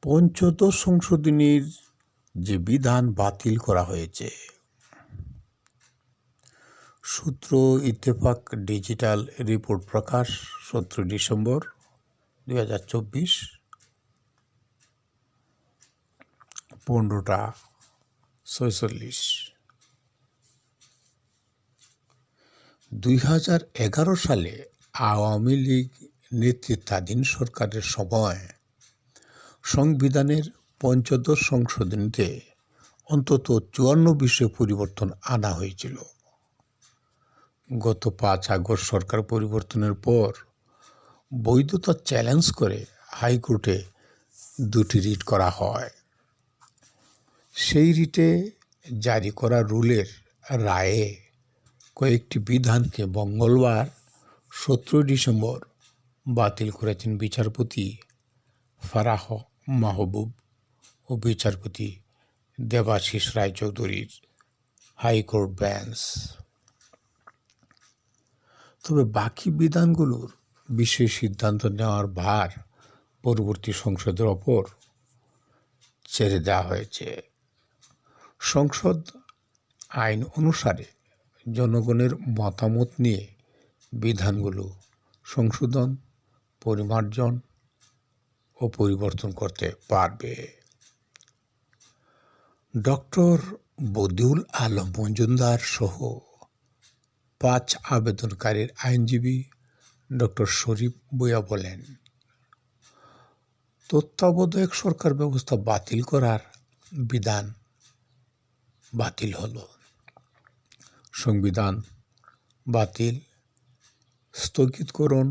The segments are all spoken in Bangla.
পঞ্চদশ সংশোধনীর যে বিধান বাতিল করা হয়েছে, সূত্র ইত্তেফাক ডিজিটাল রিপোর্ট প্রকাশ 17 ডিসেম্বর 2024 15:46। 2011 সালে আওয়ামী লীগ নেতৃত্বাধীন সরকারের সময় সংবিধানের পঞ্চদশ সংশোধনীতে অন্তত 54 বিষয়ে পরিবর্তন আনা হয়েছিল। গত 5 আগস্ট সরকার পরিবর্তনের পর বৈধতা চ্যালেঞ্জ করে হাইকোর্টে 2টি রিট করা হয়। সেই রিটে জারি করা রুলের রায়ে কয়েকটি বিধানকে মঙ্গলবার 17 ডিসেম্বর বাতিল করেছেন বিচারপতি ফারাহ মাহবুব ও বিচারপতি দেবাশিস রায়চৌধুরীর হাইকোর্ট বেঞ্চ। তবে বাকি বিধানগুলোর বিশেষ সিদ্ধান্ত নেওয়ার ভার পরবর্তী সংসদের ওপর ছেড়ে দেওয়া হয়েছে। সংসদ আইন অনুসারে জনগণের মতামত নিয়ে বিধানগুলো সংশোধন, পরিমার্জন ও পরিবর্তন করতে পারবে। ডক্টর বদিউল আলম মজুমদার সহ 5 আবেদনকারীর আইনজীবী ডক্টর শরীফ ভূঁইয়া বলেন, তত্ত্বাবধায়ক সরকার ব্যবস্থা বাতিল করার বিধান বাতিল হলো। সংবিধান বাতিল, স্থগিতকরণ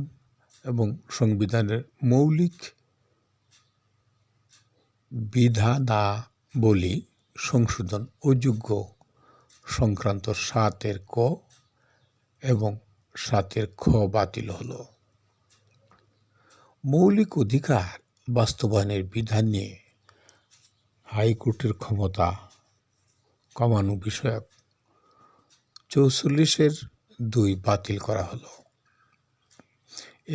এবং সংবিধানের মৌলিক বিধানাবলী সংশোধন অযোগ্য সংক্রান্ত 7 ক এবং 7 খ বাতিল হলো। মৌলিক অধিকার বাস্তবায়নের বিধান নিয়ে হাইকোর্টের ক্ষমতা কমানো বিষয়ক 44(2) বাতিল করা হলো।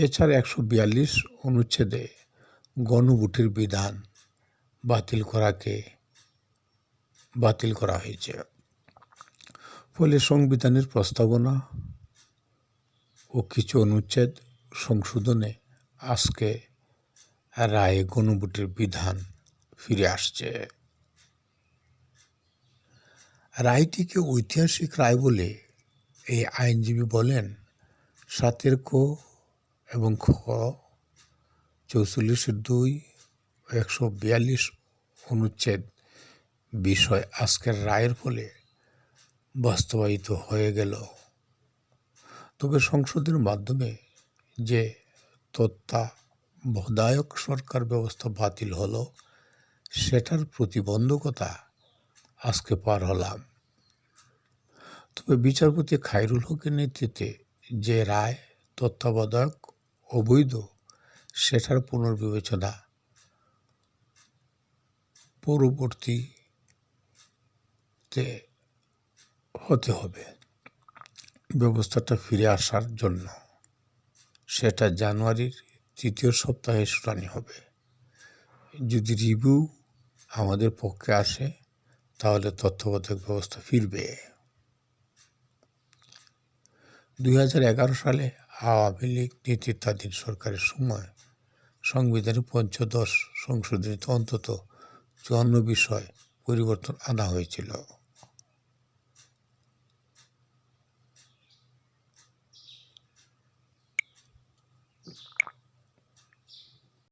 এছাড়া 142 অনুচ্ছেদে গণভোটের বিধান বাতিল করা হয়েছে। ফলে সংবিধানের প্রস্তাবনা ও কিছু অনুচ্ছেদ সংশোধনে আজকে রায়ে গণভোটের বিধান ফিরে আসছে। রায়টিকে ঐতিহাসিক রায় বলে এই আইনজীবী বলেন, 7 ক এবং খ, 44(2) ও 142 অনুচ্ছেদ বিষয় আজকের রায়ের ফলে বাস্তবায়িত হয়ে গেল। তবে সংসদের মাধ্যমে যে তত্ত্বাবধায়ক সরকার ব্যবস্থা বাতিল হলো, সেটার প্রতিবন্ধকতা আজকে পার হলাম। তবে বিচারপতি খায়রুল হকের নেতৃত্বে যে রায় তত্ত্বাবধায়ক অবৈধ, সেটার পুনর্বিবেচনা পরবর্তীতে হতে হবে। ব্যবস্থাটা ফিরে আসার জন্য সেটা জানুয়ারির 3য় সপ্তাহে শুনানি হবে। যদি রিভিউ আমাদের পক্ষে আসে, তাহলে তত্ত্বাবধায়ক ব্যবস্থা ফিরবে। 2011 সালে আওয়ামী লীগ নেতৃত্বাধীন সরকারের সময় সংবিধানের পঞ্চদশ সংশোধনীতে অন্তত 54 বিষয় পরিবর্তন আনা হয়েছিল।